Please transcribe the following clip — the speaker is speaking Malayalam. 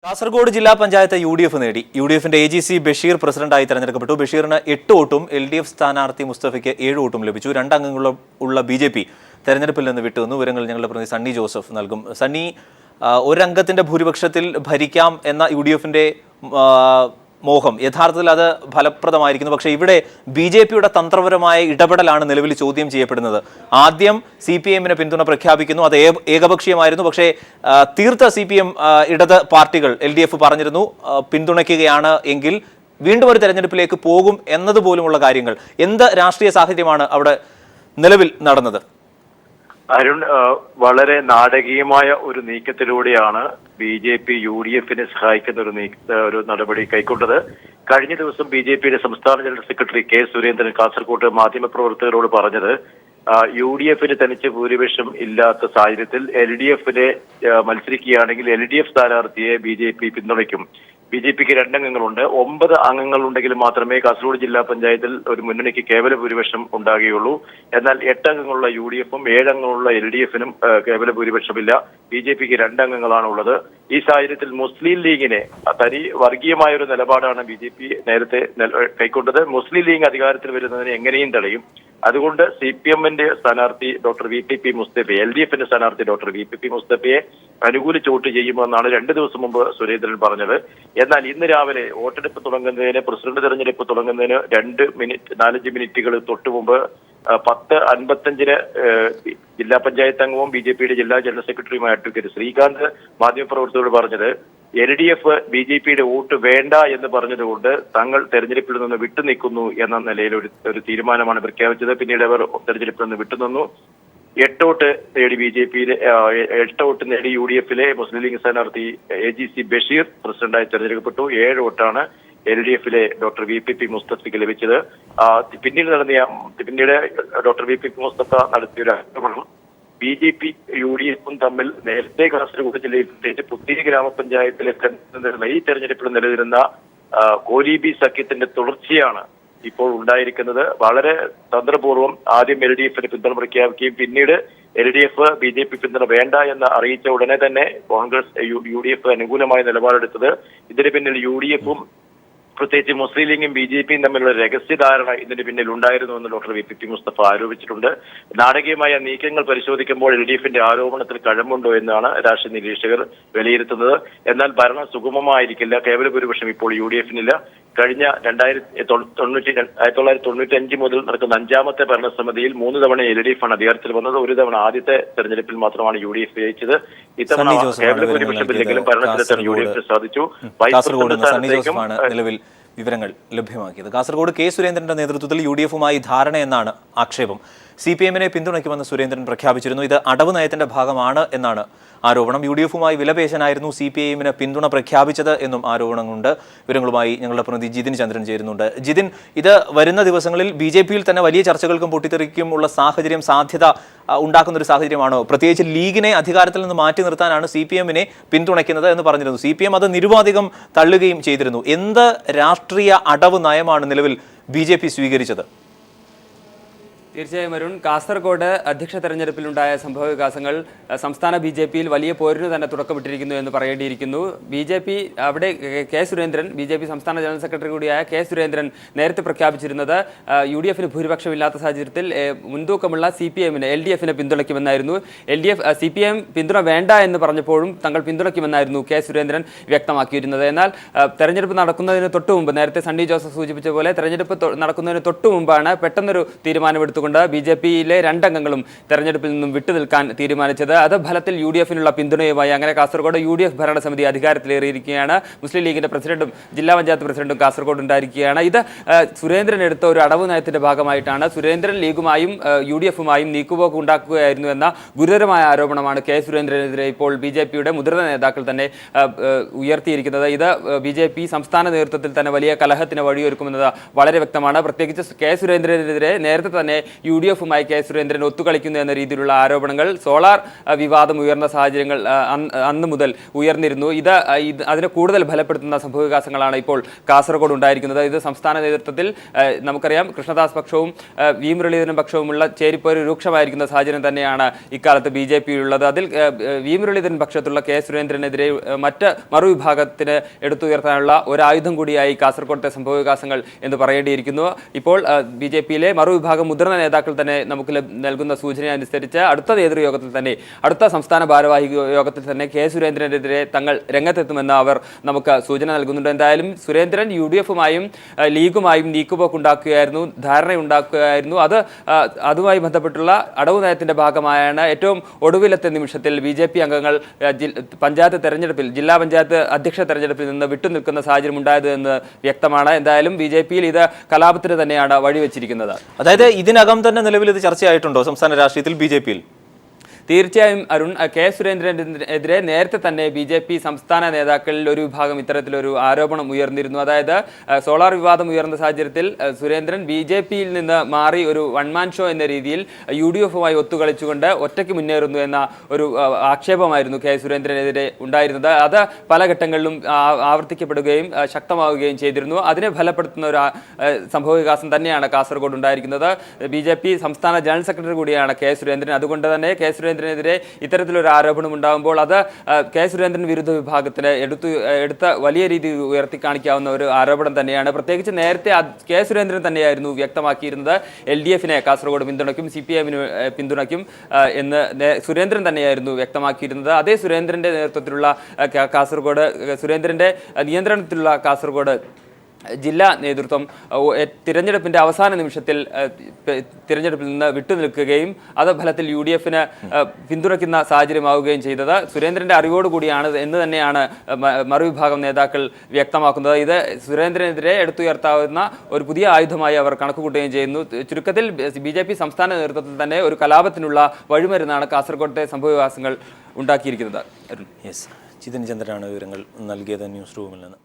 കാസർഗോഡ് ജില്ലാ പഞ്ചായത്ത് UDF നേടി. UDFന്റെ AGC ബഷീർ പ്രസിഡന്റായി തെരഞ്ഞെടുക്കപ്പെട്ടു. ബഷീറിന് 8 വോട്ടും LDF സ്ഥാനാർത്ഥി മുസ്തഫയ്ക്ക് 7 വോട്ടും ലഭിച്ചു. 2 അംഗങ്ങളുള്ള BJP തെരഞ്ഞെടുപ്പിൽ നിന്ന് വിട്ടുവന്നു. വിവരങ്ങൾ ഞങ്ങളുടെ പ്രതിനിധി സണ്ണി ജോസഫ് നൽകും. സണ്ണി, ഒരംഗത്തിന്റെ ഭൂരിപക്ഷത്തിൽ ഭരിക്കാം എന്ന UDFന്റെ മോഹം യഥാർത്ഥത്തിൽ അത് ഫലപ്രദമായിരിക്കുന്നു. പക്ഷേ ഇവിടെ BJPയുടെ തന്ത്രപരമായ ഇടപെടലാണ് നിലവിൽ ചോദ്യം ചെയ്യപ്പെടുന്നത്. ആദ്യം CPM-ന് പിന്തുണ പ്രഖ്യാപിക്കുന്നു, അത് ഏകപക്ഷീയമായിരുന്നു. പക്ഷേ തീർത്ത CPM ഇടത് പാർട്ടികൾ LDF പറഞ്ഞിരുന്നു പിന്തുണയ്ക്കുകയാണ് എങ്കിൽ വീണ്ടും ഒരു തെരഞ്ഞെടുപ്പിലേക്ക് പോകും എന്നതുപോലുമുള്ള കാര്യങ്ങൾ. എന്ത് രാഷ്ട്രീയ സാഹചര്യമാണ് അവിടെ നിലവിൽ നടന്നത്? അരുൺ, വളരെ നാടകീയമായ ഒരു നീക്കത്തിലൂടെയാണ് BJP UDF-നെ സഹായിക്കുന്ന ഒരു നടപടി കൈക്കൊണ്ടത്. കഴിഞ്ഞ ദിവസം BJPയുടെ സംസ്ഥാന ജനറൽ സെക്രട്ടറി K. സുരേന്ദ്രൻ കാസർകോട്ട് മാധ്യമപ്രവർത്തകരോട് പറഞ്ഞത് UDF-ന് തനിച്ച് ഭൂരിപക്ഷം ഇല്ലാത്ത സാഹചര്യത്തിൽ LDF-നെ മത്സരിക്കുകയാണെങ്കിൽ LDF സ്ഥാനാർത്ഥിയെ BJP പിന്തുണയ്ക്കും. BJPക്ക് 2 അംഗങ്ങളുണ്ട്. 9 അംഗങ്ങളുണ്ടെങ്കിൽ മാത്രമേ കാസർഗോഡ് ജില്ലാ പഞ്ചായത്തിൽ ഒരു മുന്നണിക്ക് കേവല ഭൂരിപക്ഷം ഉണ്ടാകുകയുള്ളൂ. എന്നാൽ 8 അംഗങ്ങളുള്ള UDF-ഉം 7 അംഗങ്ങളുള്ള LDF-നും കേവല ഭൂരിപക്ഷമില്ല. BJPക്ക് 2 അംഗങ്ങളാണ് ഉള്ളത്. ഈ സാഹചര്യത്തിൽ മുസ്ലിം ലീഗിനെ തനി വർഗീയമായ ഒരു നിലപാടാണ് BJP നേരത്തെ കൈക്കൊണ്ടത്. മുസ്ലിം ലീഗ് അധികാരത്തിൽ വരുന്നതിനെ എങ്ങനെയും തടയും. അതുകൊണ്ട് CPM-ന്റെ സ്ഥാനാർത്ഥി ഡോക്ടർ VPP മുസ്തഫയെ, LDF-ന്റെ സ്ഥാനാർത്ഥി ഡോക്ടർ VPP മുസ്തഫയെ അനുകൂലിച്ച് വോട്ട് ചെയ്യുമെന്നാണ് 2 ദിവസം മുമ്പ് സുരേന്ദ്രൻ പറഞ്ഞത്. എന്നാൽ ഇന്ന് രാവിലെ വോട്ടെടുപ്പ് തുടങ്ങുന്നതിന്, പ്രസിഡന്റ് തെരഞ്ഞെടുപ്പ് തുടങ്ങുന്നതിന് 4-5 മിനിറ്റുകൾ തൊട്ടു മുമ്പ് 10:55-ന് ജില്ലാ പഞ്ചായത്ത് അംഗവും BJPയുടെ ജില്ലാ ജനറൽ സെക്രട്ടറിയുമായ അഡ്വക്കേറ്റ് ശ്രീകാന്ത് മാധ്യമപ്രവർത്തകരോട് പറഞ്ഞത് LDF BJPയുടെ വോട്ട് വേണ്ട എന്ന് പറഞ്ഞതുകൊണ്ട് തങ്ങൾ തെരഞ്ഞെടുപ്പിൽ നിന്ന് വിട്ടുനിൽക്കുന്നു എന്ന നിലയിൽ ഒരു തീരുമാനമാണ് പ്രഖ്യാപിച്ചത്. പിന്നീട് അവർ തെരഞ്ഞെടുപ്പിൽ നിന്ന് വിട്ടുനിന്നു. 8 വോട്ട് നേടി BJPയിലെ 8 വോട്ട് നേടി UDF-ലെ മുസ്ലിം ലീഗ് സ്ഥാനാർത്ഥി AGC ബഷീർ പ്രസിഡന്റായി തെരഞ്ഞെടുക്കപ്പെട്ടു. 7 വോട്ടാണ് LDF-ലെ ഡോക്ടർ VPP മുസ്തഫയ്ക്ക് ലഭിച്ചത്. പിന്നീട് ഡോക്ടർ VPP മുസ്തഫ നടത്തിയൊരു ആക്രമണം BJP UDF-ഉം തമ്മിൽ നേരത്തെ കാസർഗോഡ് ജില്ലയിൽ പ്രത്യേകിച്ച് പുത്തിരി ഗ്രാമപഞ്ചായത്തിലെ ഈ തെരഞ്ഞെടുപ്പിൽ നിലനിരുന്ന കോലീബി സഖ്യത്തിന്റെ തുടർച്ചയാണ് ഇപ്പോൾ ഉണ്ടായിരിക്കുന്നത്. വളരെ തന്ത്രപൂർവ്വം ആദ്യം LDF-ന് പിന്തുണ പ്രഖ്യാപിക്കുകയും പിന്നീട് LDF BJP പിന്തുണ വേണ്ട എന്ന് അറിയിച്ച ഉടനെ തന്നെ കോൺഗ്രസ് UDF അനുകൂലമായ നിലപാടെടുത്തത്. ഇതിന് പിന്നിൽ UDF-ഉം പ്രത്യേകിച്ച് മുസ്ലിം ലീഗും BJPയും തമ്മിലുള്ള രഹസ്യധാരണ ഇതിന് പിന്നിൽ ഉണ്ടായിരുന്നുവെന്ന് ഡോക്ടർ VPP മുസ്തഫ ആരോപിച്ചിട്ടുണ്ട്. നാടകീയമായ നീക്കങ്ങൾ പരിശോധിക്കുമ്പോൾ LDF-ന്റെ ആരോപണത്തിൽ കഴമ്പുണ്ടോ എന്നാണ് രാഷ്ട്രീയ നിരീക്ഷകർ വിലയിരുത്തുന്നത്. എന്നാൽ ഭരണം സുഗമമായിരിക്കില്ല. കേവല ഭൂരിപക്ഷം ഇപ്പോൾ UDF-നില്ല. കഴിഞ്ഞ 1995 മുതൽ നടക്കുന്ന 5ാമത്തെ ഭരണസമിതിയിൽ 3 തവണ LDF-ആണ് അധികാരത്തിൽ വന്നത്. ഒരു തവണ ആദ്യത്തെ തെരഞ്ഞെടുപ്പിൽ മാത്രമാണ് UDF ജയിച്ചത്. ഇത്തവണ കേവല ഭൂരിപക്ഷത്തിലെങ്കിലും ഭരണത്തിലെത്താൻ UDF സാധിച്ചു. നിലവിൽ വിവരങ്ങൾ ലഭ്യമാക്കിയത്. കാസർഗോഡ് K. സുരേന്ദ്രന്റെ നേതൃത്വത്തിൽ UDF-ഉമായി ധാരണയെന്നാണ് ആക്ഷേപം. CPM-നെ പിന്തുണയ്ക്കുമെന്ന് സുരേന്ദ്രൻ പ്രഖ്യാപിച്ചിരുന്നു. ഇത് അടവ് നയത്തിന്റെ ഭാഗമാണ് എന്നാണ് ആരോപണം. UDF-ഉമായി വിലപേശനായിരുന്നു CPM-ന് പിന്തുണ പ്രഖ്യാപിച്ചത് എന്നും ആരോപണമുണ്ട്. വിവരങ്ങളുമായി ഞങ്ങളുടെ പ്രതിനിധി ജിതിൻ ചന്ദ്രൻ ചേരുന്നുണ്ട്. ജിതിൻ, ഇത് വരുന്ന ദിവസങ്ങളിൽ BJP-യിൽ തന്നെ വലിയ ചർച്ചകൾക്കും പൊട്ടിത്തെറിക്കും ഉള്ള സാധ്യത ഉണ്ടാക്കുന്ന ഒരു സാഹചര്യമാണോ? പ്രത്യേകിച്ച് ലീഗിനെ അധികാരത്തിൽ നിന്ന് മാറ്റി നിർത്താനാണ് CPM-നെ പിന്തുണയ്ക്കുന്നത് എന്ന് പറഞ്ഞിരുന്നു. CPM അത് നിരുപാധികം തള്ളുകയും ചെയ്തിരുന്നു. എന്ത് രാഷ്ട്രീയ അടവ് നയമാണ് നിലവിൽ BJP സ്വീകരിച്ചത്? തീർച്ചയായും അരുൺ, കാസർഗോഡ് അധ്യക്ഷ തെരഞ്ഞെടുപ്പിലുണ്ടായ സംഭവ വികാസങ്ങൾ സംസ്ഥാന BJP-യിൽ വലിയ പോരിന് തന്നെ തുടക്കമിട്ടിരിക്കുന്നു എന്ന് പറയേണ്ടിയിരിക്കുന്നു. BJP അവിടെ K. സുരേന്ദ്രൻ, BJP സംസ്ഥാന ജനറൽ സെക്രട്ടറി കൂടിയായ K. സുരേന്ദ്രൻ നേരത്തെ പ്രഖ്യാപിച്ചിരുന്നത് UDF-ന് ഭൂരിപക്ഷമില്ലാത്ത സാഹചര്യത്തിൽ മുൻതൂക്കമുള്ള CPM-ന് LDF-നെ പിന്തുണയ്ക്കുമെന്നായിരുന്നു. CPM പിന്തുണ വേണ്ട എന്ന് പറഞ്ഞപ്പോഴും തങ്ങൾ പിന്തുണയ്ക്കുമെന്നായിരുന്നു K. സുരേന്ദ്രൻ വ്യക്തമാക്കിയിരുന്നത്. എന്നാൽ തെരഞ്ഞെടുപ്പ് നടക്കുന്നതിന് തൊട്ടു മുമ്പ്, നേരത്തെ സണ്ണി ജോസഫ് സൂചിപ്പിച്ച പോലെ തെരഞ്ഞെടുപ്പ് നടക്കുന്നതിന് തൊട്ടു മുമ്പാണ് പെട്ടെന്നൊരു തീരുമാനമെടുത്തുകൊണ്ട് BJP-യിലെ 2 അംഗങ്ങളും തെരഞ്ഞെടുപ്പിൽ നിന്നും വിട്ടുനിൽക്കാൻ തീരുമാനിച്ചത്. അത് ഫലത്തിൽ UDF-നുള്ള പിന്തുണയുമായി അങ്ങനെ കാസർഗോഡ് UDF ഭരണസമിതി അധികാരത്തിലേറിയിരിക്കുകയാണ്. മുസ്ലിം ലീഗിന്റെ പ്രസിഡന്റും ജില്ലാ പഞ്ചായത്ത് പ്രസിഡന്റും കാസർഗോഡ് ഉണ്ടായിരിക്കുകയാണ്. ഇത് സുരേന്ദ്രൻ എടുത്ത ഒരു അടവ് നയത്തിന്റെ ഭാഗമായിട്ടാണ്. സുരേന്ദ്രൻ ലീഗുമായും UDF-ഉമായും നീക്കുപോക്ക് ഉണ്ടാക്കുകയായിരുന്നു എന്ന ഗുരുതരമായ ആരോപണമാണ് K. സുരേന്ദ്രനെതിരെ ഇപ്പോൾ BJP-യുടെ മുതിർന്ന നേതാക്കൾ തന്നെ ഉയർത്തിയിരിക്കുന്നത്. ഇത് BJP സംസ്ഥാന നേതൃത്വത്തിൽ തന്നെ വലിയ കലഹത്തിന് വഴിയൊരുക്കുമെന്നത് വളരെ വ്യക്തമാണ്. പ്രത്യേകിച്ച് K. സുരേന്ദ്രനെതിരെ നേരത്തെ തന്നെ UDF-മായി കെ സുരേന്ദ്രൻ ഒത്തുകളിക്കുന്നു എന്ന രീതിയിലുള്ള ആരോപണങ്ങൾ സോളാർ വിവാദം ഉയർന്ന സാഹചര്യങ്ങൾ അന്ന് മുതൽ ഉയർന്നിരുന്നു. അതിനെ കൂടുതൽ ബലപ്പെടുത്തുന്ന സംഭവവികാസങ്ങളാണ് ഇപ്പോൾ കാസർഗോഡ് ഉണ്ടായിരിക്കുന്നത്. ഇത് സംസ്ഥാന നേതൃത്വത്തിൽ നമുക്കറിയാം കൃഷ്ണദാസ് പക്ഷവും വി മുരളീധരൻ പക്ഷവുമുള്ള ചേരിപ്പോര് രൂക്ഷമായിരിക്കുന്ന സാഹചര്യം തന്നെയാണ് ഇക്കാലത്ത് BJP-യുള്ളത്. അതിൽ വി മുരളീധരൻ പക്ഷത്തുള്ള കെ സുരേന്ദ്രനെതിരെ മറ്റ് മറുവിഭാഗത്തിന് എടുത്തുയർത്താനുള്ള ഒരായുധം കൂടിയായി കാസർഗോഡത്തെ സംഭവവികാസങ്ങൾ എന്ന് പറയേണ്ടിയിരിക്കുന്നു. ഇപ്പോൾ BJP-യിലെ മറുവിഭാഗം മുതിർന്ന നേതാക്കൾ തന്നെ നമുക്ക് നൽകുന്ന സൂചന അനുസരിച്ച് അടുത്ത നേതൃയോഗത്തിൽ തന്നെ അടുത്ത സംസ്ഥാന ഭാരവാഹി യോഗത്തിൽ തന്നെ കെ സുരേന്ദ്രനെതിരെ തങ്ങൾ രംഗത്തെത്തുമെന്ന് അവർ നമുക്ക് സൂചന നൽകുന്നുണ്ട്. എന്തായാലും സുരേന്ദ്രൻ UDF-മായും ലീഗുമായും നീക്കുപോക്കുണ്ടാക്കുകയായിരുന്നു, ധാരണയുണ്ടാക്കുകയായിരുന്നു. അതുമായി ബന്ധപ്പെട്ടുള്ള അടവ് നയത്തിന്റെ ഭാഗമായാണ് ഏറ്റവും ഒടുവിലത്തെ നിമിഷത്തിൽ BJP അംഗങ്ങൾ പഞ്ചായത്ത് തെരഞ്ഞെടുപ്പിൽ ജില്ലാ പഞ്ചായത്ത് അധ്യക്ഷ തെരഞ്ഞെടുപ്പിൽ നിന്ന് വിട്ടുനിൽക്കുന്ന സാഹചര്യം ഉണ്ടായത് എന്ന് വ്യക്തമാണ്. എന്തായാലും BJP-യിൽ ഇത് കലാപത്തിന് തന്നെയാണ് വഴിവെച്ചിരിക്കുന്നത്. അതായത് ഇതിനകം തന്നെ നിലവിൽ ഇത് ചർച്ചയായിട്ടുണ്ടോ സംസ്ഥാന രാഷ്ട്രീയത്തിൽ BJP-യിൽ? തീർച്ചയായും അരുൺ, കെ സുരേന്ദ്രനെതിരെ നേരത്തെ തന്നെ BJP സംസ്ഥാന നേതാക്കളിൽ ഒരു വിഭാഗം ഇത്തരത്തിലൊരു ആരോപണം ഉയർന്നിരുന്നു. അതായത് സോളാർ വിവാദം ഉയർന്ന സാഹചര്യത്തിൽ സുരേന്ദ്രൻ BJP-യിൽ നിന്ന് മാറി ഒരു വൺമാൻ ഷോ എന്ന രീതിയിൽ UDF-മായി ഒത്തുകളിച്ചുകൊണ്ട് ഒറ്റയ്ക്ക് മുന്നേറുന്നു എന്ന ഒരു ആക്ഷേപമായിരുന്നു കെ സുരേന്ദ്രനെതിരെ ഉണ്ടായിരുന്നത്. അത് പല ഘട്ടങ്ങളിലും ആവർത്തിക്കപ്പെടുകയും ശക്തമാവുകയും ചെയ്തിരുന്നു. അതിനെ ഫലപ്പെടുത്തുന്ന ഒരു സംഭവവികാസം തന്നെയാണ് കാസർഗോഡ് ഉണ്ടായിരിക്കുന്നത്. BJP സംസ്ഥാന ജനറൽ സെക്രട്ടറി കൂടിയാണ് കെ സുരേന്ദ്രൻ. അതുകൊണ്ട് തന്നെ കെ സുരേന്ദ്രനെതിരെ ഇത്തരത്തിലൊരു ആരോപണം ഉണ്ടാകുമ്പോൾ അത് കെ സുരേന്ദ്രൻ വിരുദ്ധ വിഭാഗത്തിന് എടുത്ത വലിയ രീതിയിൽ ഉയർത്തി കാണിക്കാവുന്ന ഒരു ആരോപണം തന്നെയാണ്. പ്രത്യേകിച്ച് നേരത്തെ കെ സുരേന്ദ്രൻ തന്നെയായിരുന്നു വ്യക്തമാക്കിയിരുന്നത് LDF-നെ കാസർഗോഡ് പിന്തുണയ്ക്കും, CPM-ന് പിന്തുണയ്ക്കും എന്ന് സുരേന്ദ്രൻ തന്നെയായിരുന്നു വ്യക്തമാക്കിയിരുന്നത്. അതേ സുരേന്ദ്രന്റെ നേതൃത്വത്തിലുള്ള കാസർഗോഡ്, സുരേന്ദ്രന്റെ നിയന്ത്രണത്തിലുള്ള കാസർഗോഡ് ജില്ലാ നേതൃത്വം തിരഞ്ഞെടുപ്പിന്റെ അവസാന നിമിഷത്തിൽ തിരഞ്ഞെടുപ്പിൽ നിന്ന് വിട്ടുനിൽക്കുകയും അത് ഫലത്തിൽ UDF-ന് പിന്തുണയ്ക്കുന്ന സാഹചര്യമാവുകയും ചെയ്തത് സുരേന്ദ്രന്റെ അറിവോടുകൂടിയാണ് എന്ന് തന്നെയാണ് മറുവിഭാഗം നേതാക്കൾ വ്യക്തമാക്കുന്നത്. ഇത് സുരേന്ദ്രനെതിരെ എടുത്തുയർത്താവുന്ന ഒരു പുതിയ ആയുധമായി അവർ കണക്കുകൂട്ടുകയും ചെയ്യുന്നു. ചുരുക്കത്തിൽ BJP സംസ്ഥാന നേതൃത്വത്തിൽ തന്നെ ഒരു കലാപത്തിനുള്ള വഴിമരുന്നാണ് കാസർഗോഡത്തെ സംഭവവികാസങ്ങൾ ഉണ്ടാക്കിയിരിക്കുന്നത്. ജിതിൻ ചന്ദ്രനാണ് വിവരങ്ങൾ നൽകിയത് ന്യൂസ് റൂമിൽ നിന്ന്.